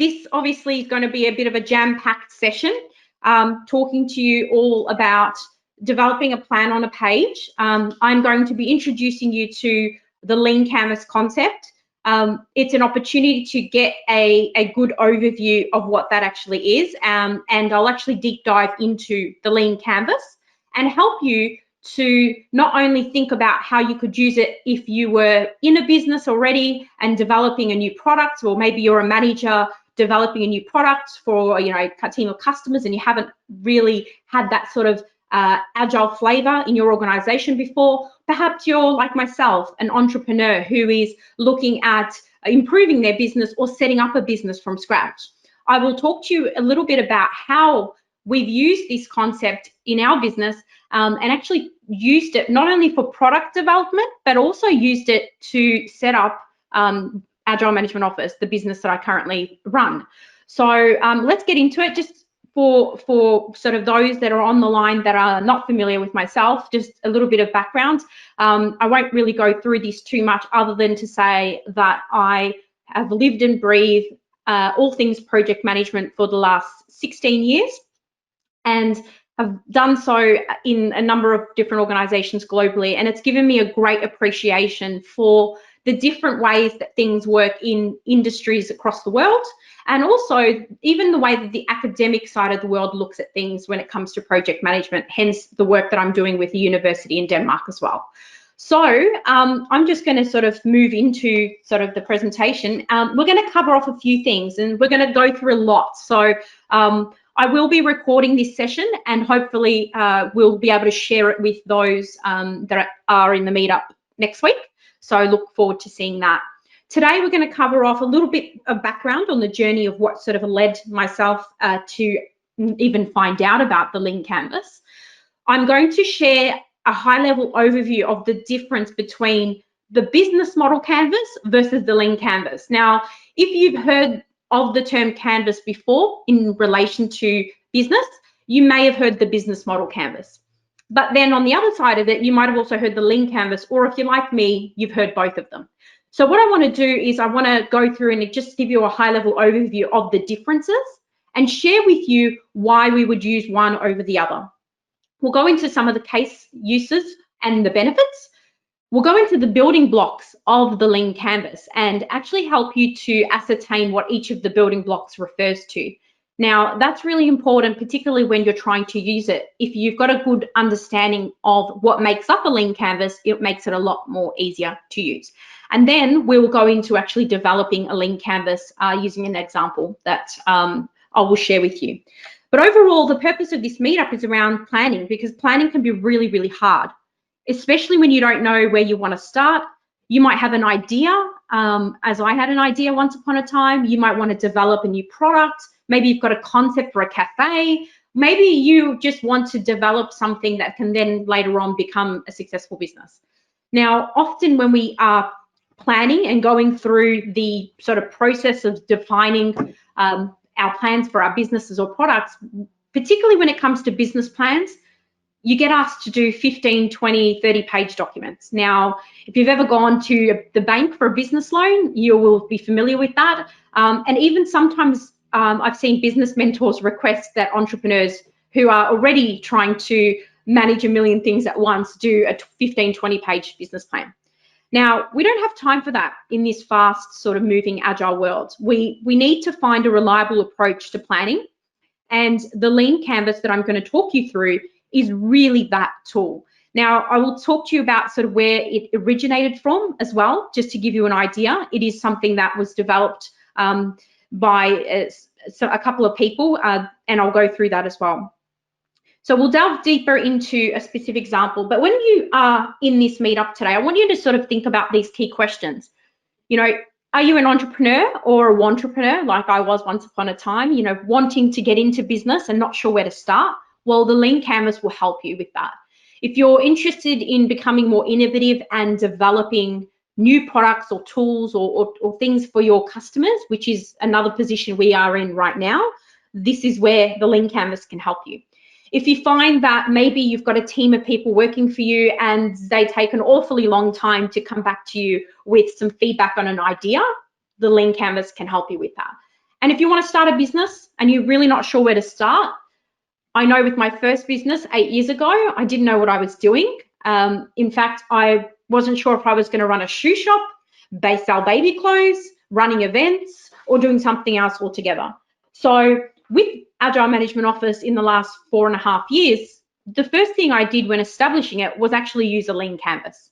this obviously is going to be a bit of a jam-packed session, talking to you all about developing a plan on a page. I'm going to be introducing you to the Lean Canvas concept. It's an opportunity to get a good overview of what that actually is, and I'll actually deep dive into the Lean Canvas and help you to not only think about how you could use it if you were in a business already and developing a new product, or maybe you're a manager developing a new product for a team of customers and you haven't really had that sort of agile flavor in your organization before. Perhaps you're like myself, an entrepreneur who is looking at improving their business or setting up a business from scratch. I will talk to you a little bit about how we've used this concept in our business and actually used it not only for product development, but also used it to set up Agile Management Office, the business that I currently run. So let's get into it. Just for sort of those that are on the line that are not familiar with myself, just a little bit of background. I won't really go through this too much other than to say that I have lived and breathed all things project management for the last 16 years. And have done so in a number of different organizations globally. And it's given me a great appreciation for the different ways that things work in industries across the world, and also even the way that the academic side of the world looks at things when it comes to project management, hence the work that I'm doing with the university in Denmark as well. So I'm just going to sort of move into sort of the presentation. We're going to cover off a few things and we're going to go through a lot. So I will be recording this session and hopefully we'll be able to share it with those that are in the meetup next week. So I look forward to seeing that. Today, we're going to cover off a little bit of background on the journey of what sort of led myself to even find out about the Lean Canvas. I'm going to share a high-level overview of the difference between the business model canvas versus the Lean Canvas. Now, if you've heard of the term canvas before in relation to business, you may have heard the business model canvas. But then on the other side of it, you might have also heard the Lean Canvas, or if you're like me, you've heard both of them. So what I want to do is I want to go through and just give you a high-level overview of the differences and share with you why we would use one over the other. We'll go into some of the case uses and the benefits. We'll go into the building blocks of the Lean Canvas and actually help you to ascertain what each of the building blocks refers to. Now, that's really important, particularly when you're trying to use it. If you've got a good understanding of what makes up a Lean Canvas, it makes it a lot more easier to use. And then we'll go into actually developing a Lean Canvas using an example that I will share with you. But overall, the purpose of this meetup is around planning, because planning can be really, really hard, especially when you don't know where you want to start. You might have an idea, as I had an idea once upon a time. You might want to develop a new product. Maybe you've got a concept for a cafe. Maybe you just want to develop something that can then later on become a successful business. Now, often when we are planning and going through the sort of process of defining our plans for our businesses or products, particularly when it comes to business plans, you get asked to do 15, 20, 30-page documents. Now, if you've ever gone to the bank for a business loan, you will be familiar with that. And even sometimes I've seen business mentors request that entrepreneurs who are already trying to manage a million things at once do a 15, 20-page business plan. Now, we don't have time for that in this fast sort of moving agile world. We need to find a reliable approach to planning. And the Lean Canvas that I'm going to talk you through is really that tool. Now, I will talk to you about sort of where it originated from as well, just to give you an idea. It is something that was developed by a couple of people, and I'll go through that as well. So we'll delve deeper into a specific example. But when you are in this meetup today, I want you to sort of think about these key questions. You know, are you an entrepreneur or a wantrepreneur, like I was once upon a time, you know, wanting to get into business and not sure where to start? Well, the Lean Canvas will help you with that. If you're interested in becoming more innovative and developing new products or tools or things for your customers, which is another position we are in right now, this is where the Lean Canvas can help you. If you find that maybe you've got a team of people working for you and they take an awfully long time to come back to you with some feedback on an idea, the Lean Canvas can help you with that. And if you want to start a business and you're really not sure where to start, I know with my first business 8 years ago, I didn't know what I was doing. In fact, I wasn't sure if I was going to run a shoe shop, sell baby clothes, running events, or doing something else altogether. So with Agile Management Office in the last 4.5 years, the first thing I did when establishing it was actually use a lean canvas.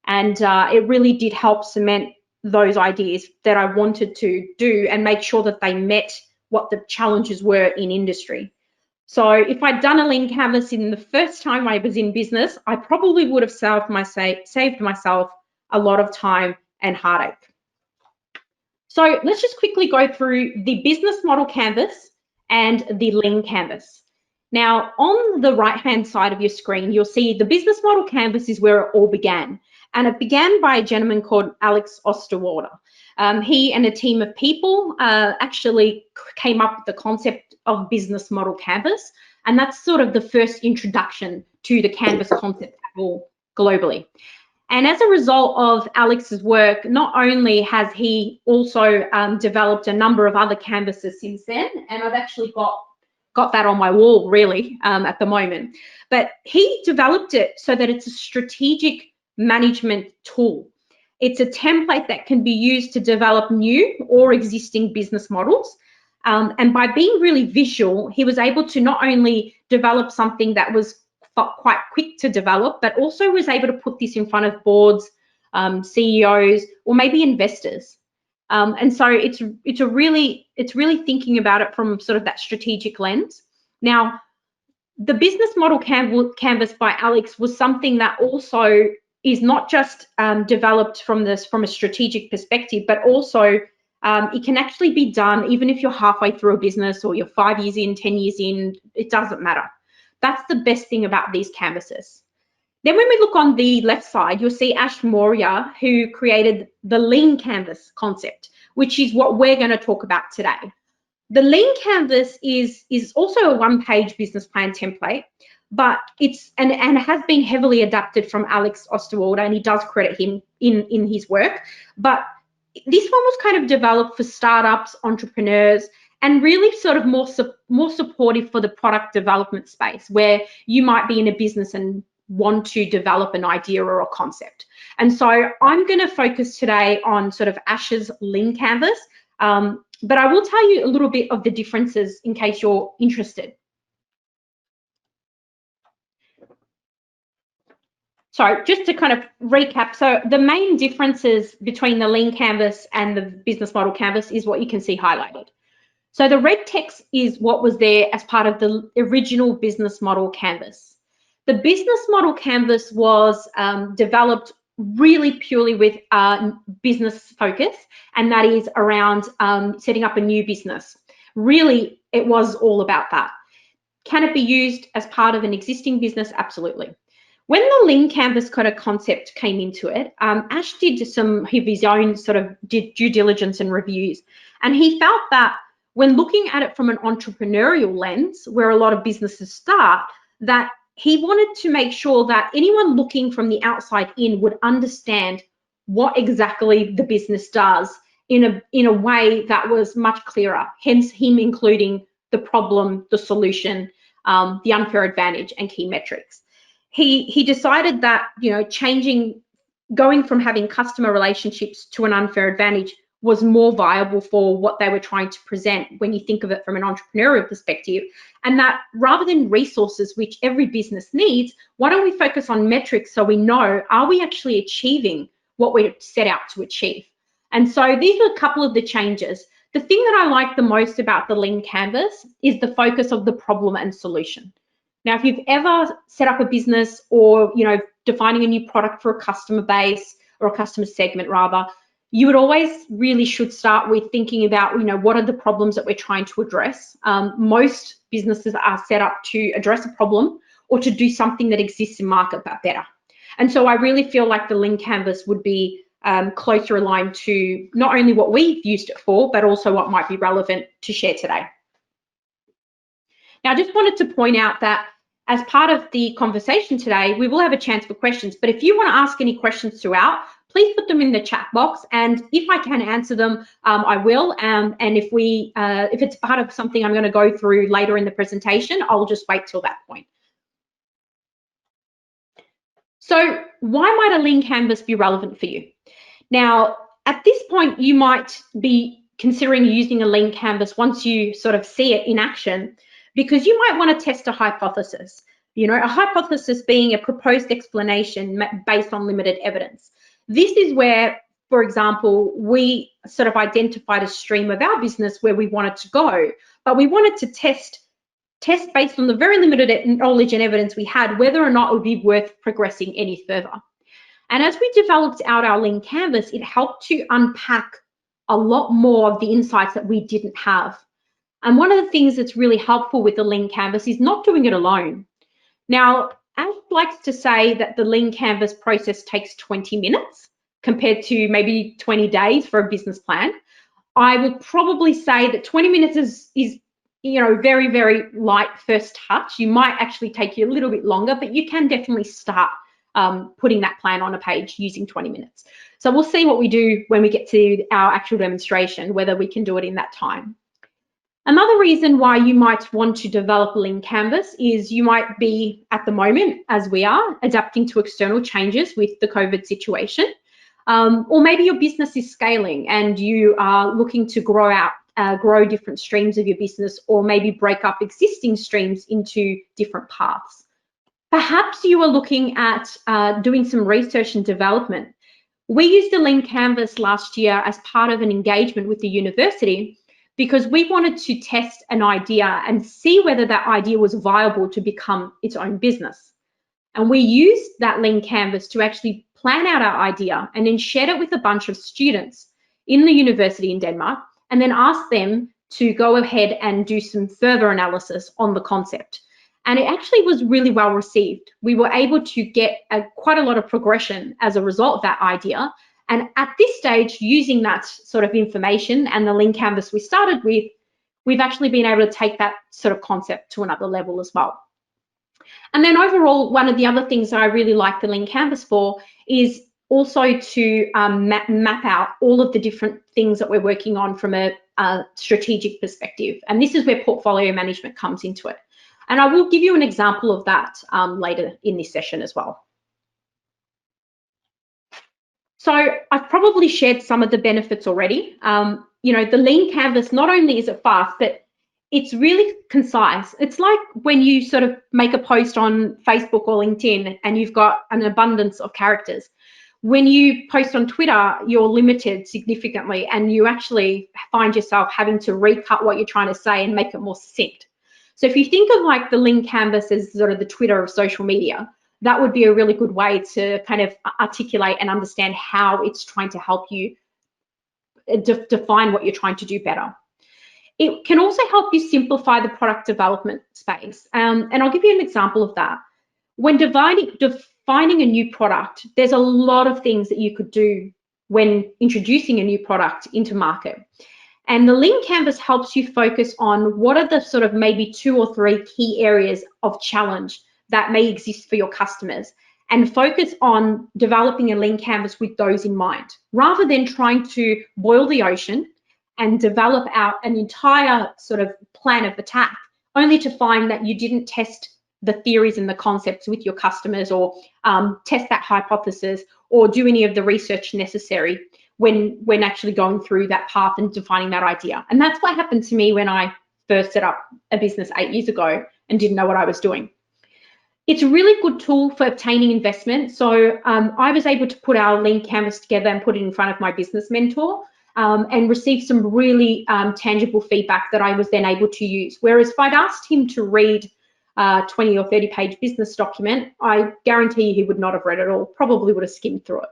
And it really did help cement those ideas that I wanted to do and make sure that they met what the challenges were in industry. So if I'd done a lean canvas in the first time I was in business, I probably would have saved myself a lot of time and heartache. So let's just quickly go through the business model canvas and the lean canvas. Now, on the right-hand side of your screen, you'll see the business model canvas is where it all began. And it began by a gentleman called Alex Osterwalder. He and a team of people actually came up with the concept of business model canvas. And that's sort of the first introduction to the canvas concept globally. And as a result of Alex's work, not only has he also developed a number of other canvases since then, and I've actually got that on my wall really at the moment, but he developed it so that it's a strategic management tool. It's a template that can be used to develop new or existing business models. And by being really visual, he was able to not only develop something that was quite quick to develop, but also was able to put this in front of boards, CEOs, or maybe investors. And so it's really thinking about it from sort of that strategic lens. Now, the business model canvas by Alex was something that also is not just developed from a strategic perspective, but also it can actually be done even if you're halfway through a business or you're 5 years in, 10 years in, it doesn't matter. That's the best thing about these canvases. Then when we look on the left side, you'll see Ash Maurya, who created the lean canvas concept, which is what we're going to talk about today. The lean canvas is also a one-page business plan template, but it's and it has been heavily adapted from Alex Osterwalder, and he does credit him in his work. But this one was kind of developed for startups, entrepreneurs, and really sort of more supportive for the product development space, where you might be in a business and want to develop an idea or a concept. And so I'm going to focus today on sort of Ash's lean canvas, but I will tell you a little bit of the differences in case you're interested. So just to kind of recap, so the main differences between the lean canvas and the business model canvas is what you can see highlighted. So the red text is what was there as part of the original business model canvas. The business model canvas was developed really purely with business focus, and that is around setting up a new business. Really, it was all about that. Can it be used as part of an existing business? Absolutely. When the lean canvas kind of concept came into it, Ash did some of his own sort of due diligence and reviews, and he felt that when looking at it from an entrepreneurial lens, where a lot of businesses start, that he wanted to make sure that anyone looking from the outside in would understand what exactly the business does in a way that was much clearer, hence him including the problem, the solution, the unfair advantage, and key metrics. He decided that, you know, going from having customer relationships to an unfair advantage was more viable for what they were trying to present when you think of it from an entrepreneurial perspective, and that rather than resources, which every business needs, why don't we focus on metrics so we know, are we actually achieving what we set out to achieve? And so these are a couple of the changes. The thing that I like the most about the lean canvas is the focus of the problem and solution. Now, if you've ever set up a business or, you know, defining a new product for a customer base or a customer segment rather, you would always really should start with thinking about, you know, what are the problems that we're trying to address? Most businesses are set up to address a problem or to do something that exists in market but better. And so I really feel like the lean canvas would be closer aligned to not only what we've used it for, but also what might be relevant to share today. Now, I just wanted to point out that as part of the conversation today, we will have a chance for questions. But if you want to ask any questions throughout, please put them in the chat box, and if I can answer them, I will. And if it's part of something I'm going to go through later in the presentation, I'll just wait till that point. So why might a lean canvas be relevant for you? Now, at this point, you might be considering using a lean canvas once you sort of see it in action, because you might want to test a hypothesis. You know, a hypothesis being a proposed explanation based on limited evidence. This is where, for example, we sort of identified a stream of our business where we wanted to go, but we wanted to test based on the very limited knowledge and evidence we had, whether or not it would be worth progressing any further. And as we developed out our lean canvas, it helped to unpack a lot more of the insights that we didn't have. And one of the things that's really helpful with the lean canvas is not doing it alone. Now, Ash likes to say that the lean canvas process takes 20 minutes compared to maybe 20 days for a business plan. I would probably say that 20 minutes is you know, very, very light first touch. You might actually take you a little bit longer, but you can definitely start putting that plan on a page using 20 minutes. So we'll see what we do when we get to our actual demonstration, whether we can do it in that time. Another reason why you might want to develop a lean canvas is you might be, at the moment, as we are, adapting to external changes with the COVID situation. Or maybe your business is scaling and you are looking to grow different streams of your business, or maybe break up existing streams into different paths. Perhaps you are looking at doing some research and development. We used a lean canvas last year as part of an engagement with the university because we wanted to test an idea and see whether that idea was viable to become its own business. And we used that lean canvas to actually plan out our idea and then shared it with a bunch of students in the university in Denmark, and then asked them to go ahead and do some further analysis on the concept. And it actually was really well received. We were able to get quite a lot of progression as a result of that idea. And at this stage, using that sort of information and the lean canvas we started with, we've actually been able to take that sort of concept to another level as well. And then overall, one of the other things that I really like the lean canvas for is also to map out all of the different things that we're working on from a strategic perspective. And this is where portfolio management comes into it. And I will give you an example of that later in this session as well. So I've probably shared some of the benefits already. You know, the lean canvas, not only is it fast, but it's really concise. It's like when you sort of make a post on Facebook or LinkedIn and you've got an abundance of characters. When you post on Twitter, you're limited significantly and you actually find yourself having to recut what you're trying to say and make it more succinct. So if you think of like the lean canvas as sort of the Twitter of social media, that would be a really good way to kind of articulate and understand how it's trying to help you define what you're trying to do better. It can also help you simplify the product development space. And I'll give you an example of that. When defining a new product, there's a lot of things that you could do when introducing a new product into market. And the lean canvas helps you focus on what are the sort of maybe 2 or 3 key areas of challenge that may exist for your customers, and focus on developing a lean canvas with those in mind, rather than trying to boil the ocean and develop out an entire sort of plan of attack, only to find that you didn't test the theories and the concepts with your customers, or test that hypothesis, or do any of the research necessary when actually going through that path and defining that idea. And that's what happened to me when I first set up a business 8 years ago and didn't know what I was doing. It's a really good tool for obtaining investment. So I was able to put our lean canvas together and put it in front of my business mentor, and receive some really tangible feedback that I was then able to use. Whereas if I'd asked him to read 20 or 30 page business document, I guarantee you he would not have read it all, probably would have skimmed through it.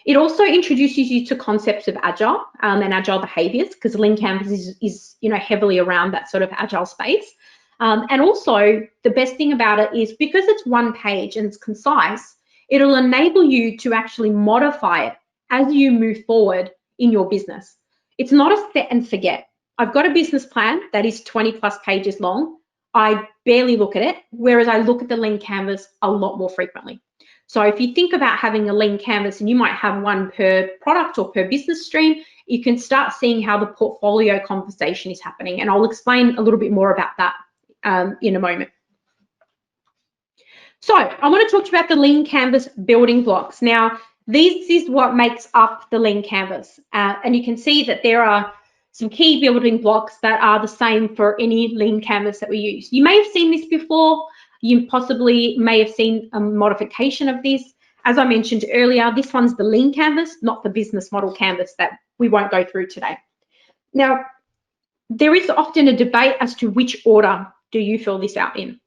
It also introduces you to concepts of Agile and Agile behaviors, because lean canvas is you know, heavily around that sort of Agile space. And also the best thing about it is because it's one page and it's concise, it'll enable you to actually modify it as you move forward in your business. It's not a set and forget. I've got a business plan that is 20+ pages long. I barely look at it, whereas I look at the lean canvas a lot more frequently. So if you think about having a lean canvas and you might have one per product or per business stream, you can start seeing how the portfolio conversation is happening. And I'll explain a little bit more about that in a moment. So I want to talk to you about the lean canvas building blocks. Now, this is what makes up the lean canvas. And you can see that there are some key building blocks that are the same for any lean canvas that we use. You may have seen this before. You possibly may have seen a modification of this. As I mentioned earlier, this one's the lean canvas, not the business model canvas that we won't go through today. Now, there is often a debate as to which order do you fill this out in.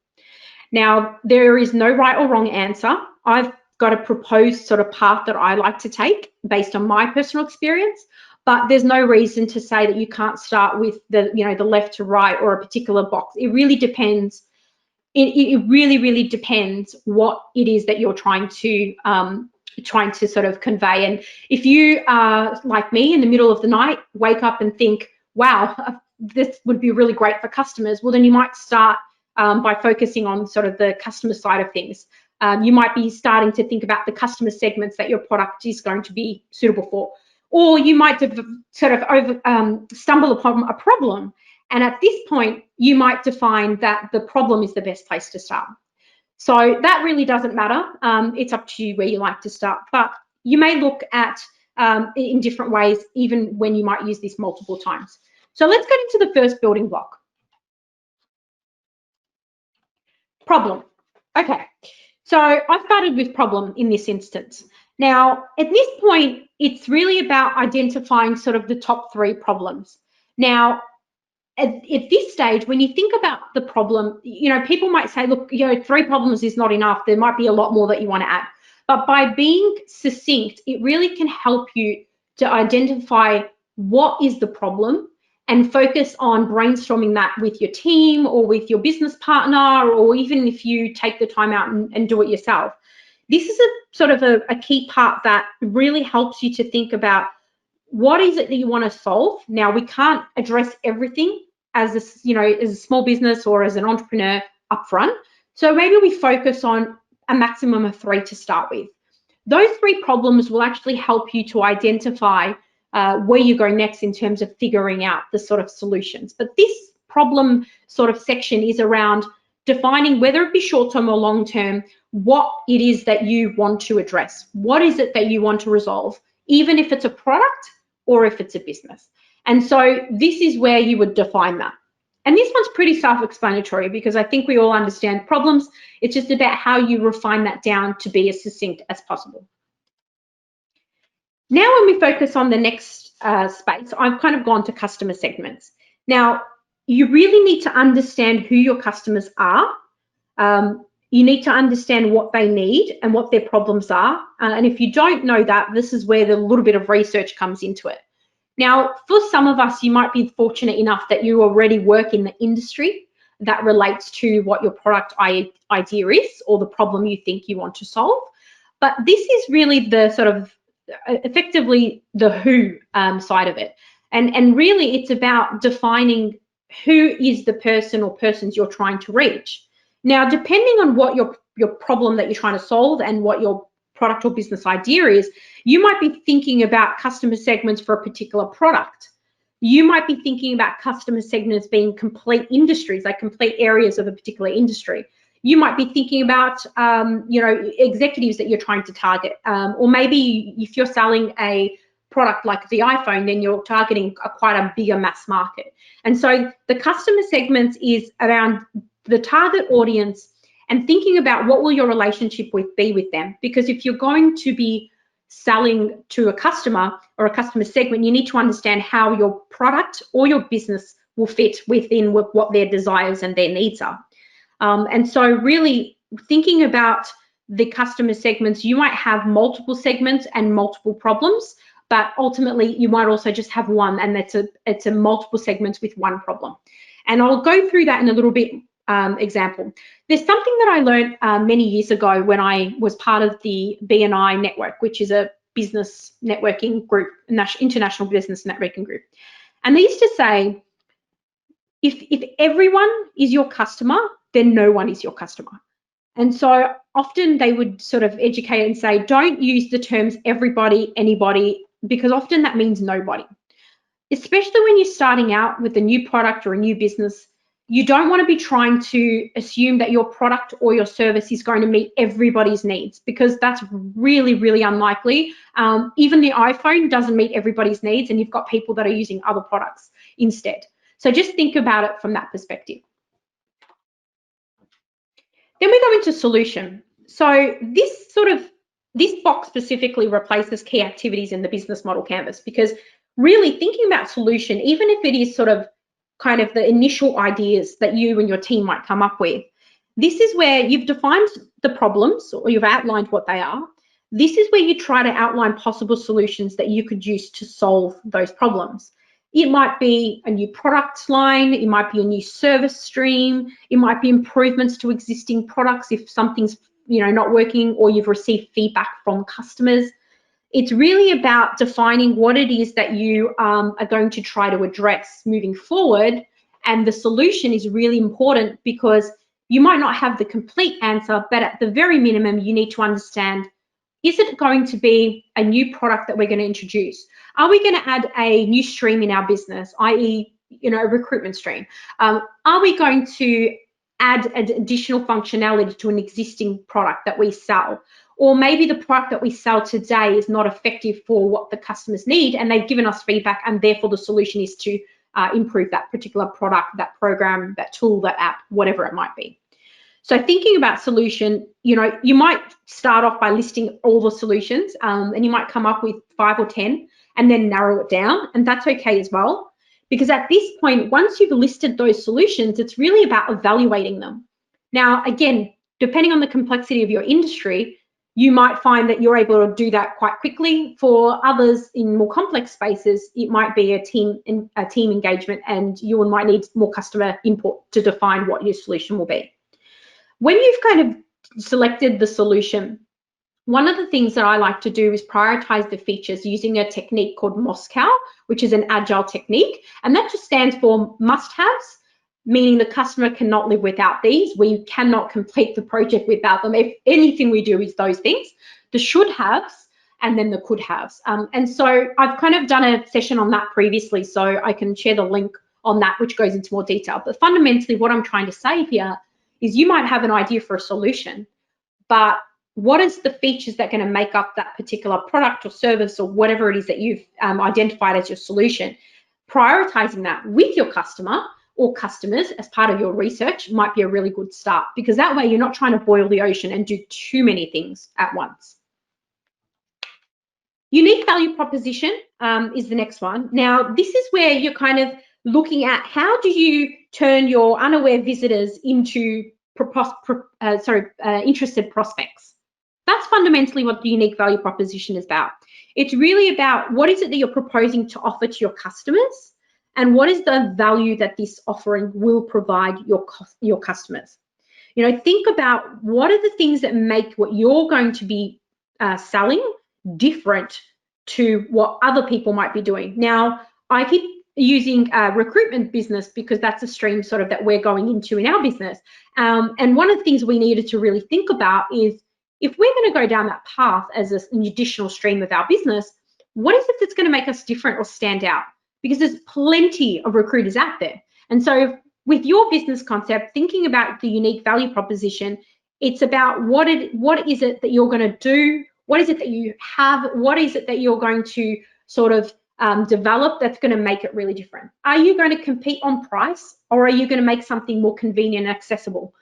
Now, there is no right or wrong answer. I've got a proposed sort of path that I like to take based on my personal experience, but there's no reason to say that you can't start with the, the left to right or a particular box. It really depends. It really depends what it is that you're trying to sort of convey. And if you are like me, in the middle of the night, wake up and think, wow, this would be really great for customers, well, then you might start by focusing on sort of the customer side of things. You might be starting to think about the customer segments that your product is going to be suitable for. Or you might sort of stumble upon a problem. And at this point, you might define that the problem is the best place to start. So that really doesn't matter. It's up to you where you like to start. But you may look at in different ways, even when you might use this multiple times. So let's get into the first building block. Problem. Okay, so I started with problem in this instance. Now, at this point, it's really about identifying sort of the top 3 problems. Now, at this stage, when you think about the problem, people might say, look, 3 problems is not enough. There might be a lot more that you want to add. But by being succinct, it really can help you to identify what is the problem and focus on brainstorming that with your team or with your business partner, or even if you take the time out and do it yourself. This is a sort of a key part that really helps you to think about what is it that you want to solve. Now, we can't address everything as a small business or as an entrepreneur upfront. So maybe we focus on a maximum of 3 to start with. Those 3 problems will actually help you to identify where you go next in terms of figuring out the sort of solutions. But this problem sort of section is around defining, whether it be short-term or long-term, what it is that you want to address. What is it that you want to resolve, even if it's a product or if it's a business. And so this is where you would define that. And this one's pretty self-explanatory because I think we all understand problems. It's just about how you refine that down to be as succinct as possible. Now, when we focus on the next space, I've kind of gone to customer segments. Now, you really need to understand who your customers are. You need to understand what they need and what their problems are. And if you don't know that, this is where the little bit of research comes into it. Now, for some of us, you might be fortunate enough that you already work in the industry that relates to what your product idea is or the problem you think you want to solve. But this is really the sort of effectively the who side of it. And really it's about defining who is the person or persons you're trying to reach. Now, depending on what your problem that you're trying to solve and what your product or business idea is, you might be thinking about customer segments for a particular product. You might be thinking about customer segments being complete industries, like complete areas of a particular industry. You might be thinking about, executives that you're trying to target. Or maybe if you're selling a product like the iPhone, then you're targeting quite a bigger mass market. And so the customer segments is around the target audience and thinking about what will your relationship be with them. Because if you're going to be selling to a customer or a customer segment, you need to understand how your product or your business will fit within what their desires and their needs are. And so really thinking about the customer segments, you might have multiple segments and multiple problems, but ultimately you might also just have one, and it's a multiple segments with one problem. And I'll go through that in a little bit example. There's something that I learned many years ago when I was part of the BNI network, which is a business networking group, international business networking group. And they used to say, if everyone is your customer, then no one is your customer. And so often they would sort of educate and say, don't use the terms everybody, anybody, because often that means nobody. Especially when you're starting out with a new product or a new business, you don't want to be trying to assume that your product or your service is going to meet everybody's needs, because that's really, really unlikely. Even the iPhone doesn't meet everybody's needs, and you've got people that are using other products instead. So just think about it from that perspective. Then we go into solution. So this box specifically replaces key activities in the business model canvas, because really thinking about solution, even if it is sort of kind of the initial ideas that you and your team might come up with, this is where you've defined the problems or you've outlined what they are. This is where you try to outline possible solutions that you could use to solve those problems. It might be a new product line, it might be a new service stream, it might be improvements to existing products if something's not working or you've received feedback from customers. It's really about defining what it is that you are going to try to address moving forward, and the solution is really important because you might not have the complete answer, but at the very minimum you need to understand, is it going to be a new product that we're going to introduce? Are we going to add a new stream in our business, i.e., a recruitment stream? Are we going to add additional functionality to an existing product that we sell? Or maybe the product that we sell today is not effective for what the customers need, and they've given us feedback, and therefore the solution is to improve that particular product, that program, that tool, that app, whatever it might be. So thinking about solution, you might start off by listing all the solutions, and you might come up with 5 or 10 and then narrow it down, and that's okay as well. Because at this point, once you've listed those solutions, it's really about evaluating them. Now, again, depending on the complexity of your industry, you might find that you're able to do that quite quickly. For others in more complex spaces, it might be a team engagement, and you might need more customer input to define what your solution will be. When you've kind of selected the solution, one of the things that I like to do is prioritize the features using a technique called Moscow, which is an Agile technique. And that just stands for must-haves, meaning the customer cannot live without these. We cannot complete the project without them. If anything we do is those things, the should-haves, and then the could-haves. And so I've kind of done a session on that previously, so I can share the link on that, which goes into more detail. But fundamentally, what I'm trying to say here is you might have an idea for a solution, but what is the features that are going to make up that particular product or service or whatever it is that you've identified as your solution? Prioritizing that with your customer or customers as part of your research might be a really good start, because that way you're not trying to boil the ocean and do too many things at once. Unique value proposition is the next one. Now, this is where you're kind of looking at how do you turn your unaware visitors into interested prospects. That's fundamentally what the unique value proposition is about. It's really about what is it that you're proposing to offer to your customers, and what is the value that this offering will provide your customers. Think about what are the things that make what you're going to be selling different to what other people might be doing. Now, I keep using recruitment business because that's a stream sort of that we're going into in our business. And one of the things we needed to really think about is, if we're going to go down that path as an additional stream of our business, what is it that's going to make us different or stand out? Because there's plenty of recruiters out there. And so with your business concept, thinking about the unique value proposition, it's about what is it that you're going to do? What is it that you have? What is it that you're going to sort of develop that's going to make it really different? Are you going to compete on price, or are you going to make something more convenient and accessible?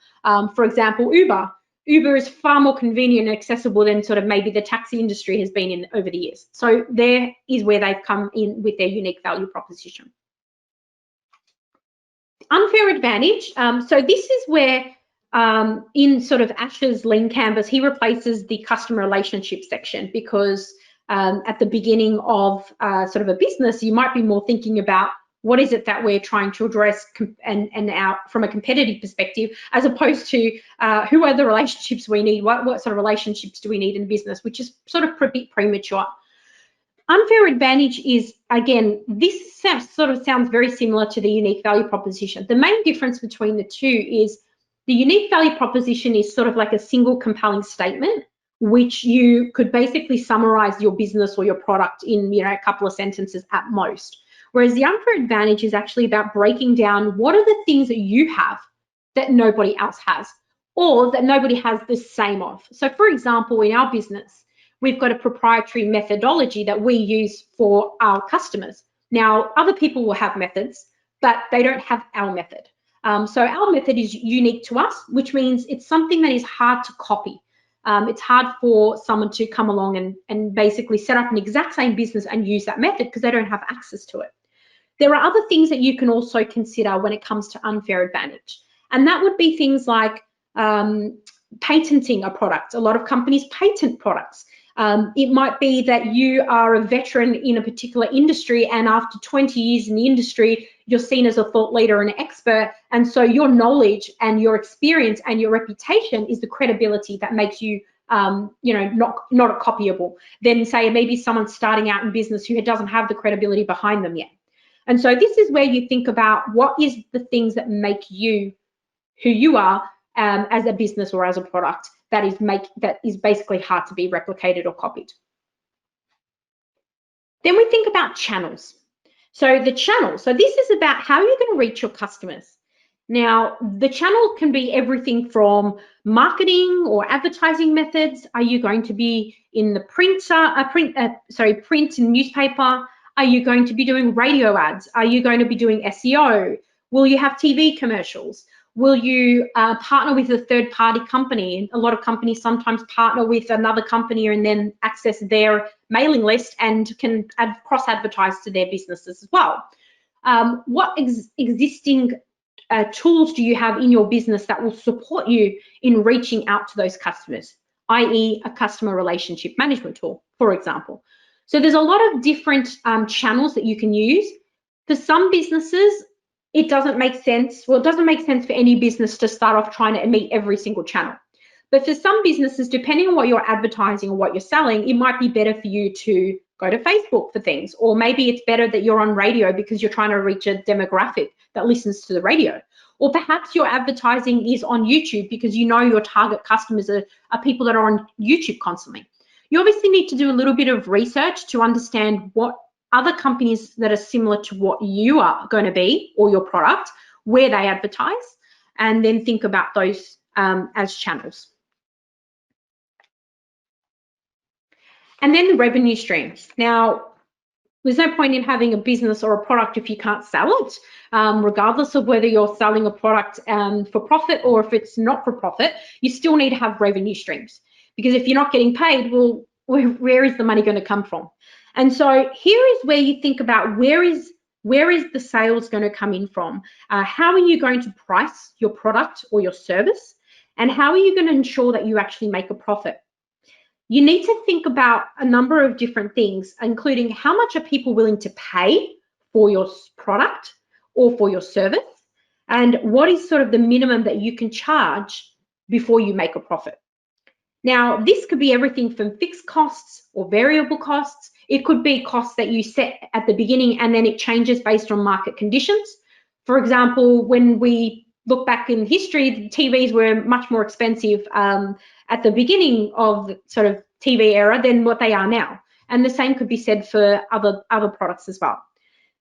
For example, Uber. Uber is far more convenient and accessible than sort of maybe the taxi industry has been in over the years. So there is where they've come in with their unique value proposition. Unfair advantage. So this is where in sort of Ash's Lean Canvas, he replaces the customer relationship section, because at the beginning of sort of a business, you might be more thinking about what is it that we're trying to address and out from a competitive perspective, as opposed to who are the relationships we need, what sort of relationships do we need in business, which is sort of a bit premature. Unfair advantage is, again, this sort of sounds very similar to the unique value proposition. The main difference between the two is The unique value proposition is sort of like a single compelling statement, which you could basically summarize your business or your product in, a couple of sentences at most. Whereas the unfair advantage is actually about breaking down what are the things that you have that nobody else has, or that nobody has the same of. So for example, in our business, we've got a proprietary methodology that we use for our customers. Now, other people will have methods, but they don't have our method. So our method is unique to us, which means it's something that is hard to copy. It's hard for someone to come along and basically set up an exact same business and use that method because they don't have access to it. There are other things that you can also consider when it comes to unfair advantage. And that would be things like patenting a product. A lot of companies patent products. It might be that you are a veteran in a particular industry, and after 20 years in the industry, you're seen as a thought leader and an expert. And so your knowledge and your experience and your reputation is the credibility that makes you, not a copyable. Then say maybe someone starting out in business who doesn't have the credibility behind them yet. And so this is where you think about what is the things that make you who you are as a business or as a product that is basically hard to be replicated or copied. Then we think about channels. So the channel, so this is about how you're going to reach your customers. Now, the channel can be everything from marketing or advertising methods. Are you going to be in the print and newspaper? Are you going to be doing radio ads? Are you going to be doing SEO? Will you have TV commercials? Will you partner with a third-party company? A lot of companies sometimes partner with another company and then access their mailing list and can cross-advertise to their businesses as well. What existing tools do you have in your business that will support you in reaching out to those customers, i.e. a customer relationship management tool, for example? So there's a lot of different channels that you can use. For some businesses, it doesn't make sense. Well, it doesn't make sense for any business to start off trying to meet every single channel. But for some businesses, depending on what you're advertising or what you're selling, it might be better for you to go to Facebook for things. Or maybe it's better that you're on radio because you're trying to reach a demographic that listens to the radio. Or perhaps your advertising is on YouTube because you know your target customers are people that are on YouTube constantly. You obviously need to do a little bit of research to understand what other companies that are similar to what you are going to be or your product, where they advertise, and then think about those as channels. And then the revenue streams. Now, there's no point in having a business or a product if you can't sell it, regardless of whether you're selling a product for profit or if it's not for profit, you still need to have revenue streams. Because if you're not getting paid, well, where is the money going to come from? And so here is where you think about where is the sales going to come in from? How are you going to price your product or your service? And how are you going to ensure that you actually make a profit? You need to think about a number of different things, including how much are people willing to pay for your product or for your service? And what is sort of the minimum that you can charge before you make a profit? Now, this could be everything from fixed costs or variable costs. It could be costs that you set at the beginning and then it changes based on market conditions. For example, when we look back in history, the TVs were much more expensive at the beginning of the sort of TV era than what they are now. And the same could be said for other products as well.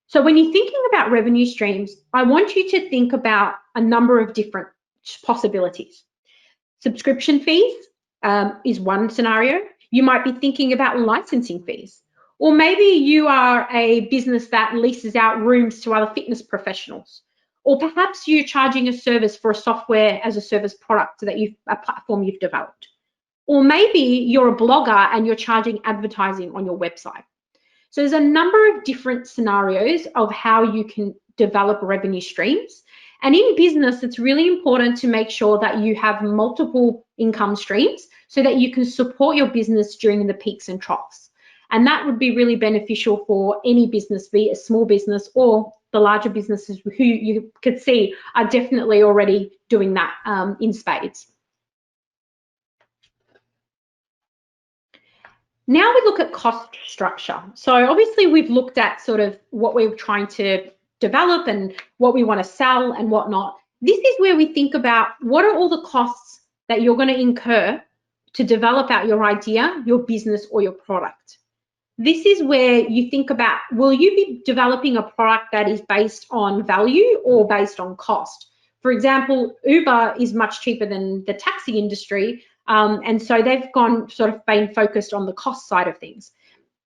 So when you're thinking about revenue streams, I want you to think about a number of different possibilities. Subscription fees is one scenario. You might be thinking about licensing fees. Or maybe you are a business that leases out rooms to other fitness professionals. Or perhaps you're charging a service for a software as a service product that a platform you've developed. Or maybe you're a blogger and you're charging advertising on your website. So there's a number of different scenarios of how you can develop revenue streams. And in business, it's really important to make sure that you have multiple income streams so that you can support your business during the peaks and troughs. And that would be really beneficial for any business, be it a small business or the larger businesses who you could see are definitely already doing that in spades. Now we look at cost structure. So obviously we've looked at sort of what we're trying to develop and what we want to sell and whatnot. This is where we think about what are all the costs that you're going to incur to develop out your idea, your business, or your product. This is where you think about, will you be developing a product that is based on value or based on cost? For example, Uber is much cheaper than the taxi industry, and so they've been focused on the cost side of things.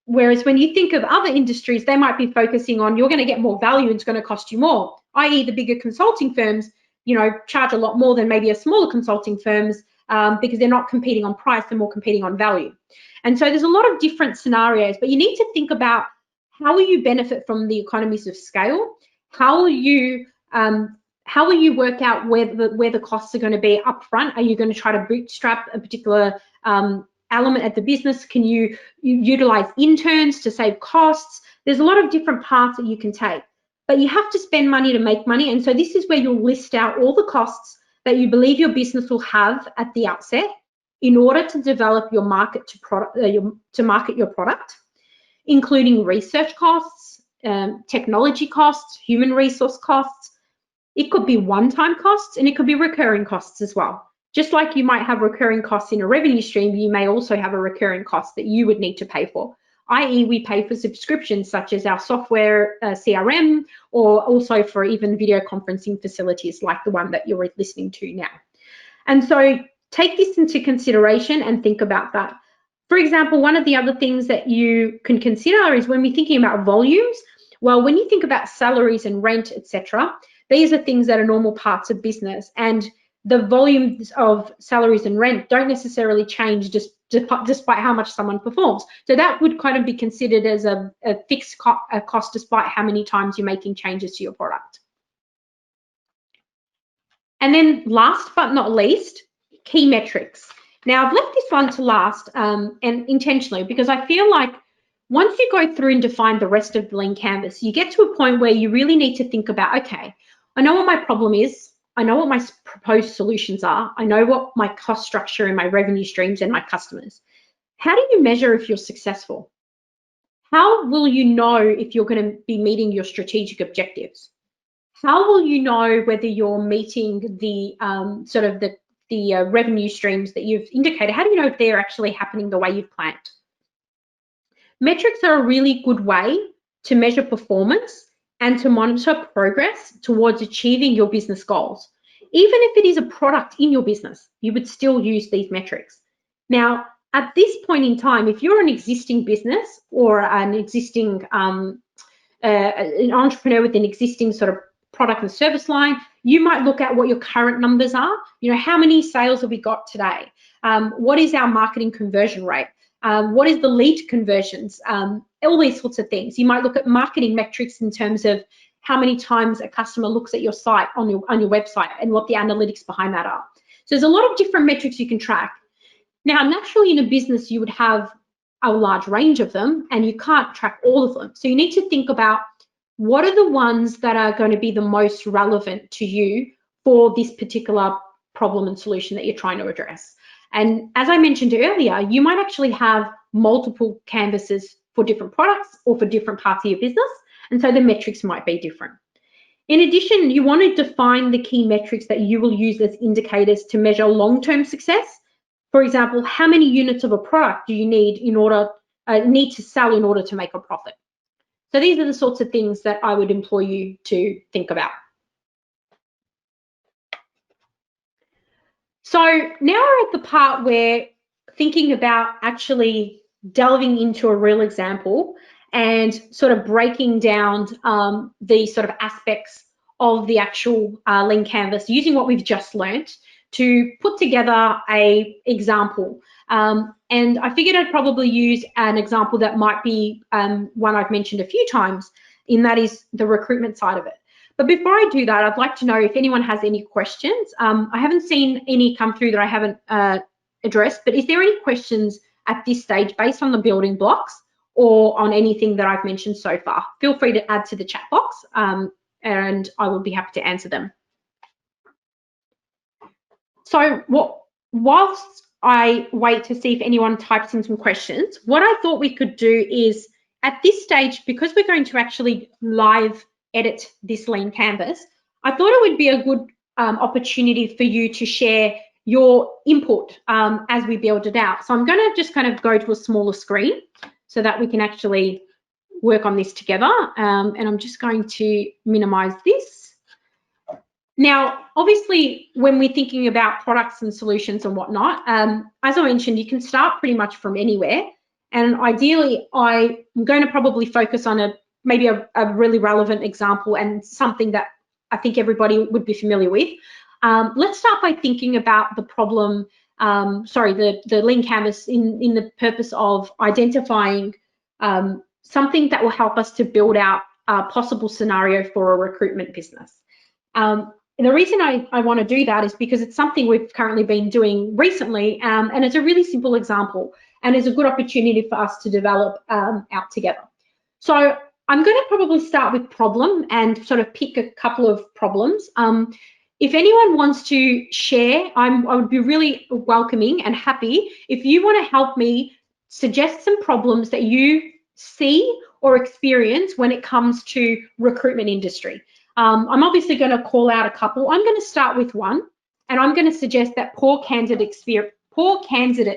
Whereas when you think of other industries, they might be focusing on you're going to get more value and it's going to cost you more, i.e. the bigger consulting firms, charge a lot more than maybe a smaller consulting firms because they're not competing on price, they're more competing on value. And so there's a lot of different scenarios, but you need to think about how will you benefit from the economies of scale? How will you work out where the costs are going to be upfront? Are you going to try to bootstrap a particular element at the business? Can you utilize interns to save costs? There's a lot of different paths that you can take, but you have to spend money to make money. And so this is where you'll list out all the costs that you believe your business will have at the outset in order to develop your market to market your product, including research costs, technology costs, human resource costs. It could be one-time costs and it could be recurring costs as well. Just like you might have recurring costs in a revenue stream, you may also have a recurring cost that you would need to pay for, i.e. we pay for subscriptions such as our software CRM, or also for even video conferencing facilities like the one that you're listening to now. And so take this into consideration and think about that. For example, one of the other things that you can consider is when we're thinking about volumes, well, when you think about salaries and rent, etc., these are things that are normal parts of business, and the volumes of salaries and rent don't necessarily change just despite how much someone performs. So that would kind of be considered as a fixed cost despite how many times you're making changes to your product. And then last but not least, key metrics. Now, I've left this one to last and intentionally because I feel like once you go through and define the rest of the Lean Canvas, you get to a point where you really need to think about, okay, I know what my problem is. I know what my proposed solutions are. I know what my cost structure and my revenue streams and my customers. How do you measure if you're successful? How will you know if you're going to be meeting your strategic objectives? How will you know whether you're meeting the revenue streams that you've indicated? How do you know if they're actually happening the way you've planned? Metrics are a really good way to measure performance and to monitor progress towards achieving your business goals. Even if it is a product in your business, you would still use these metrics. Now, at this point in time, if you're an existing business or an existing an entrepreneur with an existing sort of product and service line, you might look at what your current numbers are. How many sales have we got today? What is our marketing conversion rate? What is the lead conversions? All these sorts of things. You might look at marketing metrics in terms of how many times a customer looks at your site on your website and what the analytics behind that are. So there's a lot of different metrics you can track. Now, naturally in a business, you would have a large range of them and you can't track all of them. So you need to think about what are the ones that are going to be the most relevant to you for this particular problem and solution that you're trying to address. And as I mentioned earlier, you might actually have multiple canvases for different products or for different parts of your business, and so the metrics might be different. In addition, you want to define the key metrics that you will use as indicators to measure long-term success. For example, how many units of a product do you need to sell in order to make a profit? So these are the sorts of things that I would implore you to think about. So now we're at the part where thinking about actually delving into a real example and sort of breaking down the sort of aspects of the actual Lean Canvas, using what we've just learnt to put together an example. And I figured I'd probably use an example that might be one I've mentioned a few times, and that is the recruitment side of it. But before I do that, I'd like to know if anyone has any questions. I haven't seen any come through that I haven't addressed, but is there any questions at this stage based on the building blocks or on anything that I've mentioned so far? Feel free to add to the chat box and I will be happy to answer them. So whilst I wait to see if anyone types in some questions, what I thought we could do is at this stage, because we're going to actually live edit this Lean Canvas, I thought it would be a good opportunity for you to share your input as we build it out. So I'm going to just kind of go to a smaller screen so that we can actually work on this together. And I'm just going to minimize this. Now, obviously, when we're thinking about products and solutions and whatnot, as I mentioned, you can start pretty much from anywhere. And ideally, I'm going to probably focus on maybe a really relevant example and something that I think everybody would be familiar with. Let's start by thinking about the problem, the lean canvas in the purpose of identifying something that will help us to build out a possible scenario for a recruitment business. And the reason I want to do that is because it's something we've currently been doing recently, and it's a really simple example, and it's a good opportunity for us to develop out together. So I'm going to probably start with problem and sort of pick a couple of problems. If anyone wants to share, I would be really welcoming and happy if you want to help me suggest some problems that you see or experience when it comes to recruitment industry. I'm obviously going to call out a couple. I'm going to start with one, and I'm going to suggest that poor candidate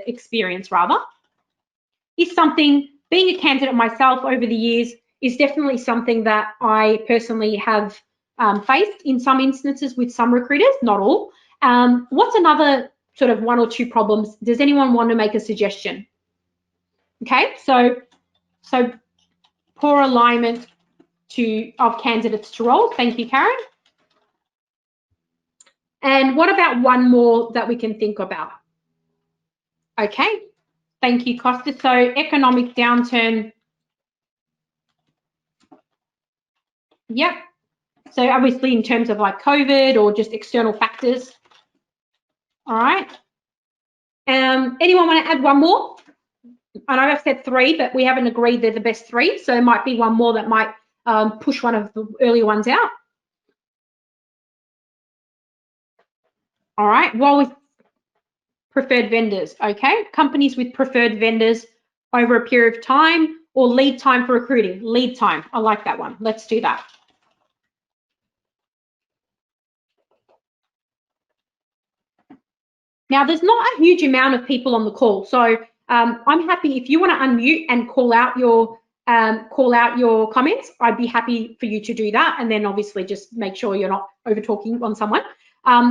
experience is something. Being a candidate myself over the years is definitely something that I personally have faced in some instances with some recruiters, not all. What's another sort of one or two problems? Does anyone want to make a suggestion? Okay, so poor alignment of candidates to roles. Thank you, Karen. And what about one more that we can think about? Okay, thank you, Costa. So economic downturn. Yep. So obviously in terms of like COVID or just external factors. All right. Anyone want to add one more? I know I've said three, but we haven't agreed they're the best three. So there might be one more that might push one of the earlier ones out. All right. Well, with preferred vendors, okay. Companies with preferred vendors over a period of time, or lead time for recruiting. Lead time. I like that one. Let's do that. Now, there's not a huge amount of people on the call, so I'm happy if you want to unmute and call out your comments. I'd be happy for you to do that, and then obviously just make sure you're not over talking on someone.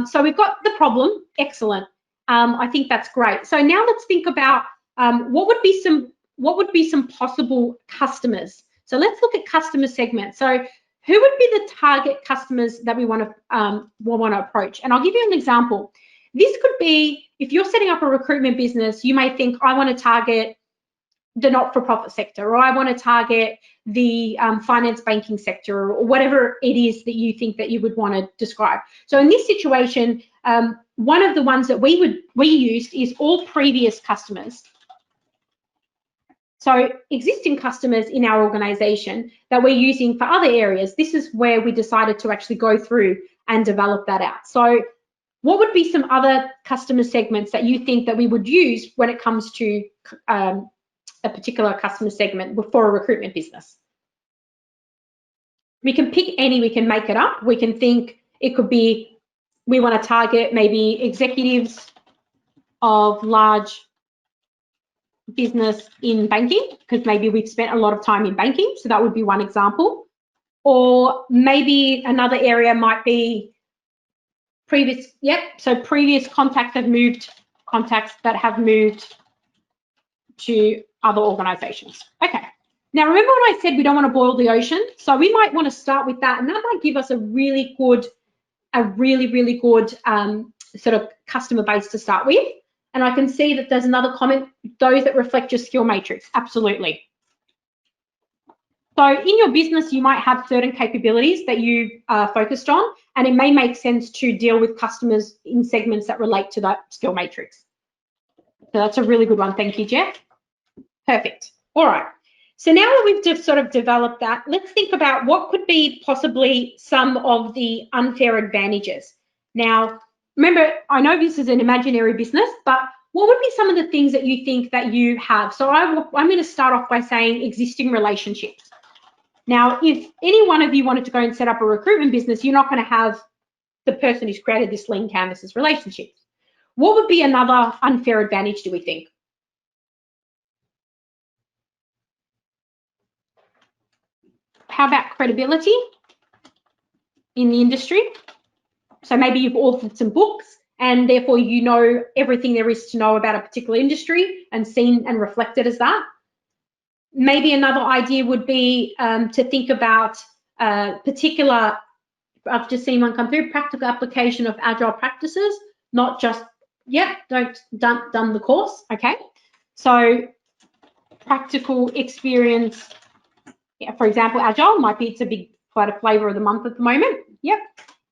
So we've got the problem. Excellent. I think that's great. So now let's think about what would be some possible customers. So let's look at customer segments. So who would be the target customers that we want to approach? And I'll give you an example. This could be, if you're setting up a recruitment business, you may think, I want to target the not-for-profit sector, or I want to target the finance banking sector, or whatever it is that you think that you would want to describe. So in this situation, one of the ones that we used is all previous customers. So existing customers in our organization that we're using for other areas, this is where we decided to actually go through and develop that out. So what would be some other customer segments that you think that we would use when it comes to a particular customer segment for a recruitment business? We can pick any, we can make it up. We can think it could be, we want to target maybe executives of large business in banking, because maybe we've spent a lot of time in banking. So that would be one example. Or maybe another area might be previous contacts that have moved to other organizations. Okay. Now, remember when I said we don't want to boil the ocean? So we might want to start with that, and that might give us a really good sort of customer base to start with. And I can see that there's another comment, those that reflect your skill matrix. Absolutely. So in your business, you might have certain capabilities that you are focused on, and it may make sense to deal with customers in segments that relate to that skill matrix. So that's a really good one. Thank you, Jeff. Perfect. All right. So now that we've just sort of developed that, let's think about what could be possibly some of the unfair advantages. Now, remember, I know this is an imaginary business, but what would be some of the things that you think that you have? So I'm going to start off by saying existing relationships. Now, if any one of you wanted to go and set up a recruitment business, you're not going to have the person who's created this lean canvas's relationships. What would be another unfair advantage, do we think? How about credibility in the industry? So maybe you've authored some books and therefore you know everything there is to know about a particular industry and seen and reflected as that. Maybe another idea would be to think about particular, I've just seen one come through, practical application of Agile practices, not just, done the course, okay? So practical experience, for example, Agile might be, it's quite a flavor of the month at the moment, yep.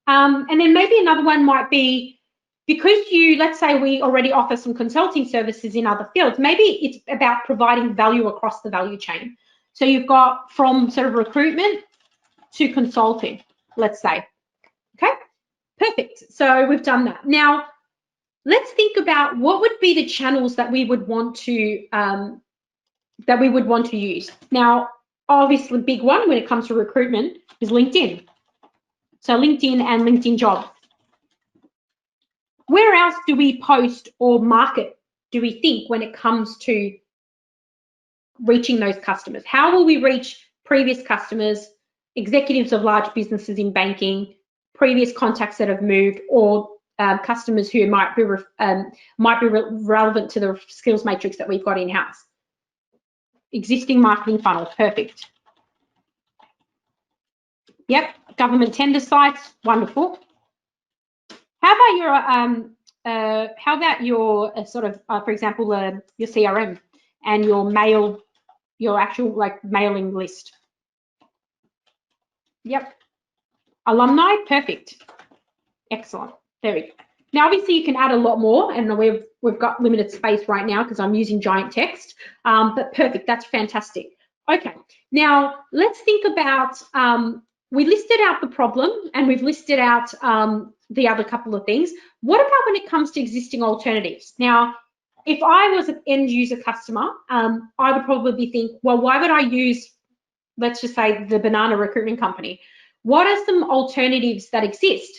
And then maybe another one might be, because let's say we already offer some consulting services in other fields, maybe it's about providing value across the value chain. So you've got from sort of recruitment to consulting, let's say, okay? Perfect, so we've done that. Now, let's think about what would be the channels that we would want to use. Now, obviously, big one when it comes to recruitment is LinkedIn. So LinkedIn and LinkedIn Jobs. Where else do we post or market, do we think, when it comes to reaching those customers? How will we reach previous customers, executives of large businesses in banking, previous contacts that have moved, or customers who might be relevant to the skills matrix that we've got in-house? Existing marketing funnel, perfect. Yep, government tender sites, wonderful. How about your sort of, for example, your CRM and your mail, your actual like mailing list? Yep. Alumni, perfect. Excellent. There we go. Now, obviously, you can add a lot more, and we've got limited space right now because I'm using giant text. But perfect. That's fantastic. Okay. Now, let's think about. We listed out the problem, and we've listed out the other couple of things. What about when it comes to existing alternatives? Now, if I was an end user customer, I would probably think, well, why would I use, let's just say, the banana recruitment company? What are some alternatives that exist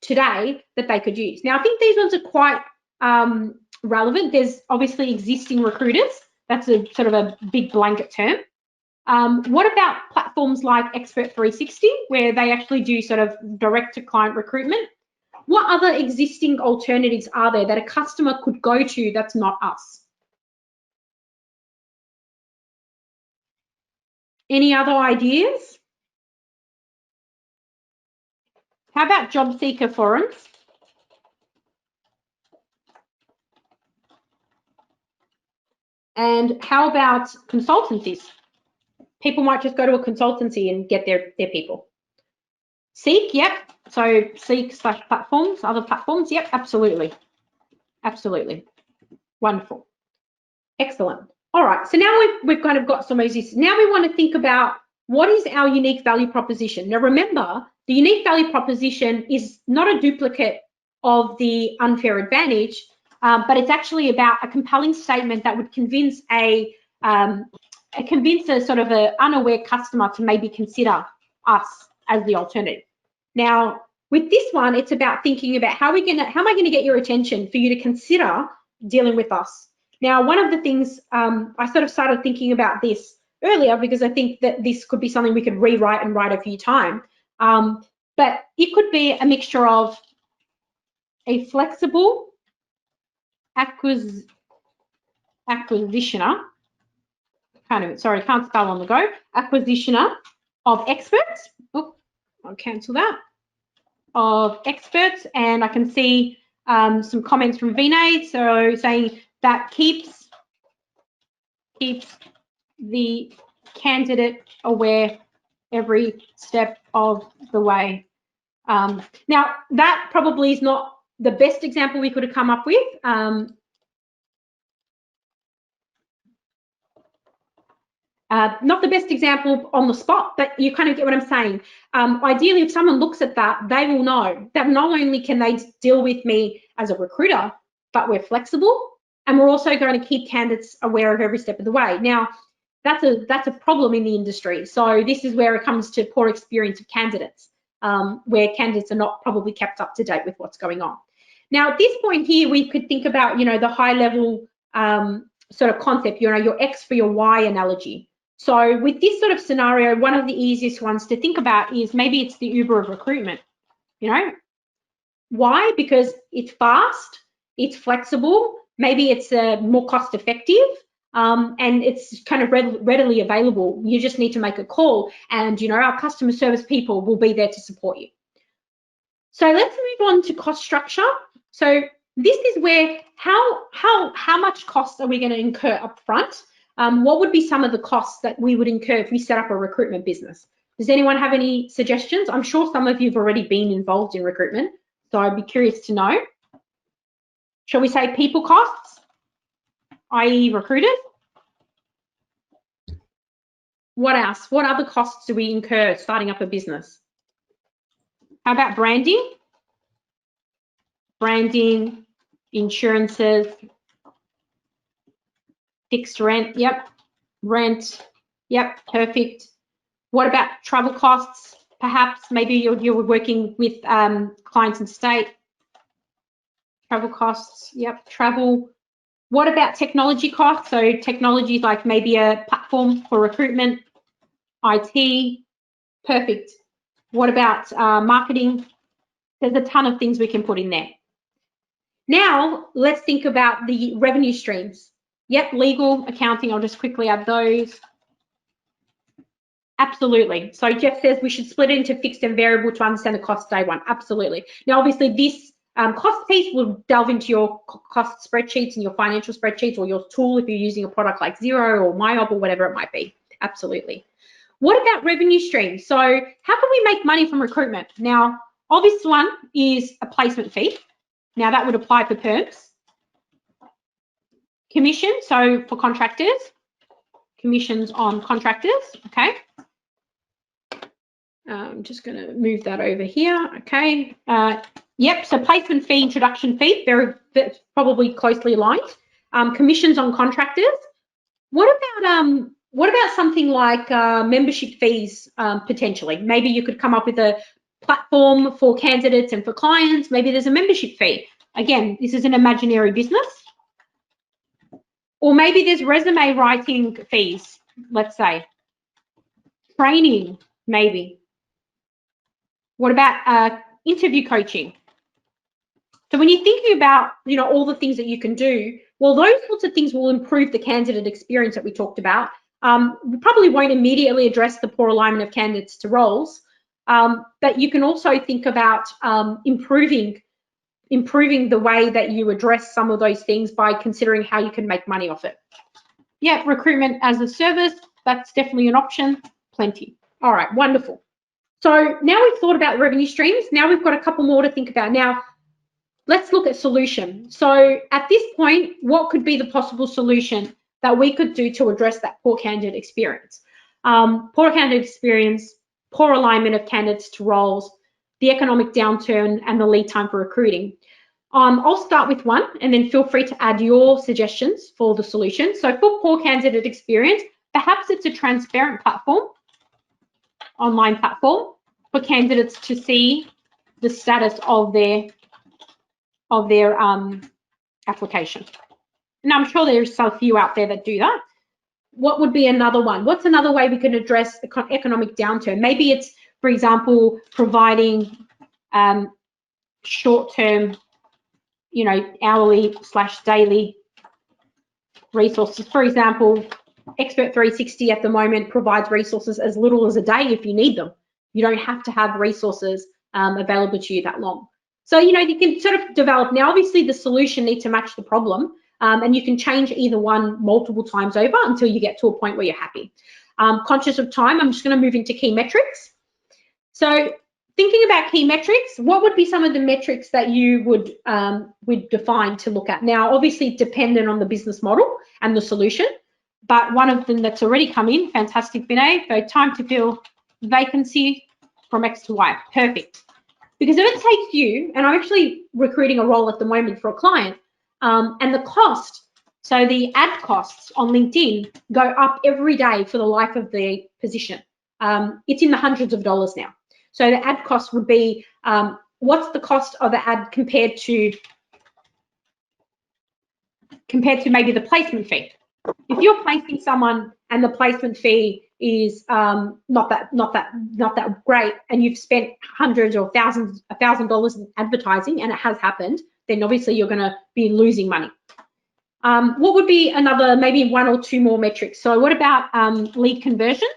today that they could use? Now, I think these ones are quite relevant. There's obviously existing recruiters. That's a sort of a big blanket term. What about platforms like Expert 360, where they actually do sort of direct to client recruitment? What other existing alternatives are there that a customer could go to that's not us? Any other ideas? How about job seeker forums? And how about consultancies? People might just go to a consultancy and get their people. Seek, yep. So Seek / platforms, other platforms, yep, absolutely. Absolutely. Wonderful. Excellent. All right, so now we've kind of got some of these. Now we want to think about what is our unique value proposition. Now remember, the unique value proposition is not a duplicate of the unfair advantage, but it's actually about a compelling statement that would convince a sort of an unaware customer to maybe consider us as the alternative. Now, with this one, it's about thinking about how am I going to get your attention for you to consider dealing with us? Now, one of the things I sort of started thinking about this earlier because I think that this could be something we could rewrite and write a few times. But it could be a mixture of a flexible acquisitioner, can't spell on the go, acquisitioner of experts. Oh, I'll cancel that. Of experts, and I can see some comments from Vinay, so saying that keeps the candidate aware every step of the way. Now, that probably is not the best example we could have come up with. Not the best example on the spot, but you kind of get what I'm saying. Ideally, if someone looks at that, they will know that not only can they deal with me as a recruiter, but we're flexible and we're also going to keep candidates aware of every step of the way. Now, that's a problem in the industry. So this is where it comes to poor experience of candidates. where candidates are not probably kept up to date with what's going on. Now, at this point here, we could think about, the high level sort of concept, your X for your Y analogy. So with this sort of scenario, one of the easiest ones to think about is maybe it's the Uber of recruitment. Why? Because it's fast, it's flexible, maybe it's more cost effective, and it's kind of readily available. You just need to make a call, and our customer service people will be there to support you. So let's move on to cost structure. So this is where how much costs are we going to incur up front? What would be some of the costs that we would incur if we set up a recruitment business? Does anyone have any suggestions? I'm sure some of you have already been involved in recruitment, so I'd be curious to know. Shall we say people costs, i.e. recruiters? What else? What other costs do we incur starting up a business? How about branding? Branding, insurances, fixed rent, yep. Rent, yep, perfect. What about travel costs? Perhaps maybe you're working with clients in state. Travel costs, yep, travel. What about technology costs? So technology like maybe a platform for recruitment, IT, perfect. What about marketing? There's a ton of things we can put in there. Now, let's think about the revenue streams. Yep, legal, accounting, I'll just quickly add those. Absolutely. So Jeff says we should split it into fixed and variable to understand the cost day one. Absolutely. Now, obviously, this cost piece will delve into your cost spreadsheets and your financial spreadsheets or your tool if you're using a product like Xero or MyOp or whatever it might be. Absolutely. What about revenue streams? So how can we make money from recruitment? Now, obvious one is a placement fee. Now, that would apply for perms. Commission, so for contractors. Commissions on contractors, okay. I'm just going to move that over here, okay. Yep, so placement fee, introduction fee, that's probably closely aligned. Commissions on contractors. What about something like membership fees potentially? Maybe you could come up with a platform for candidates and for clients. Maybe there's a membership fee. Again, this is an imaginary business. Or maybe there's resume writing fees, let's say. Training, maybe. What about interview coaching? So when you're thinking about, all the things that you can do, well, those sorts of things will improve the candidate experience that we talked about. We probably won't immediately address the poor alignment of candidates to roles, but you can also think about improving the way that you address some of those things by considering how you can make money off it. Yeah, recruitment as a service, that's definitely an option. Plenty. All right, wonderful. So now we've thought about revenue streams. Now we've got a couple more to think about. Now, let's look at solution. So at this point, what could be the possible solution that we could do to address that poor candidate experience? Poor candidate experience, poor alignment of candidates to roles, the economic downturn, and the lead time for recruiting. I'll start with one, and then feel free to add your suggestions for the solution. So for poor candidate experience, perhaps it's a transparent platform, online platform, for candidates to see the status of their application. And I'm sure there's a few out there that do that. What would be another one? What's another way we can address the economic downturn? Maybe it's, for example, providing short-term, hourly/daily resources. For example, Expert 360 at the moment provides resources as little as a day if you need them. You don't have to have resources available to you that long. So, you can sort of develop. Now, obviously, the solution needs to match the problem, and you can change either one multiple times over until you get to a point where you're happy. Conscious of time, I'm just going to move into key metrics. So thinking about key metrics, what would be some of the metrics that you would define to look at? Now, obviously, dependent on the business model and the solution, but one of them that's already come in, fantastic, Vinay. So time to fill vacancy from X to Y, perfect. Because if it takes you, and I'm actually recruiting a role at the moment for a client, and the cost, so the ad costs on LinkedIn go up every day for the life of the position. It's in the hundreds of dollars now. So the ad cost would be what's the cost of the ad compared to maybe the placement fee. If you're placing someone and the placement fee is not that great, and you've spent hundreds or $1,000 in advertising, and it has happened, then obviously you're going to be losing money. What would be another, maybe one or two more metrics? So what about lead conversion?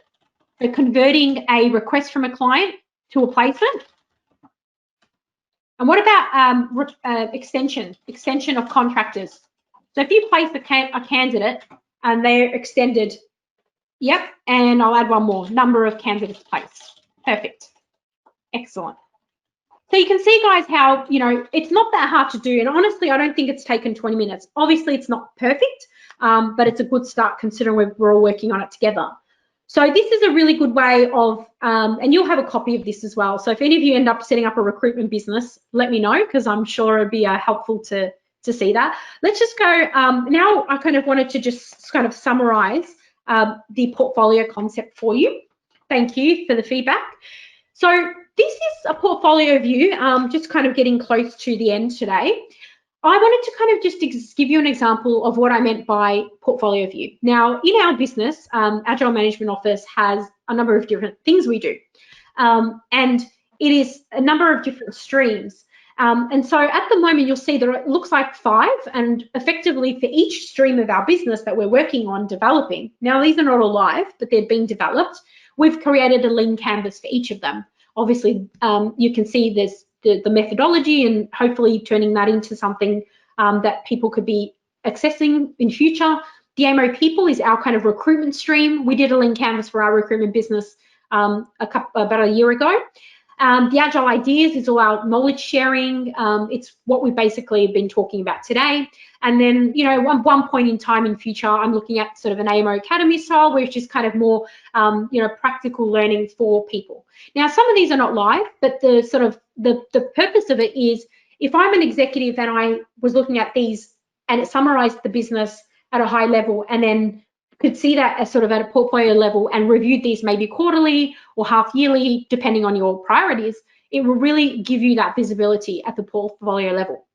So converting a request from a client to a placement. And what about extension of contractors? So if you place a candidate and they're extended, yep, and I'll add one more, number of candidates placed. Perfect. Excellent. So you can see, guys, how, you know, it's not that hard to do. And honestly, I don't think it's taken 20 minutes. Obviously, it's not perfect, but it's a good start considering we're all working on it together. So this is a really good way of, and you'll have a copy of this as well. So if any of you end up setting up a recruitment business, let me know, because I'm sure it'd be helpful to see that. Let's just go, now I kind of wanted to just kind of summarize the portfolio concept for you. Thank you for the feedback. So this is a portfolio view, just kind of getting close to the end today. I wanted to kind of just give you an example of what I meant by portfolio view. Now, in our business, Agile Management Office has a number of different things we do. And it is a number of different streams. And so at the moment, you'll see that it looks like 5, and effectively for each stream of our business that we're working on developing, now these are not all live, but they're being developed, we've created a lean canvas for each of them. Obviously, you can see there's the methodology, and hopefully turning that into something that people could be accessing in future. The AMO People is our kind of recruitment stream. We did a lean canvas for our recruitment business about a year ago. The Agile Ideas is all our knowledge sharing. It's what we basically have been talking about today. And then, you know, one point in time in future, I'm looking at sort of an AMO Academy style, where it's just kind of more, you know, practical learning for people. Now, some of these are not live, but the sort of the purpose of it is, if I'm an executive and I was looking at these and it summarized the business at a high level, and then could see that as sort of at a portfolio level and reviewed these maybe quarterly or half yearly, depending on your priorities, it will really give you that visibility at the portfolio level.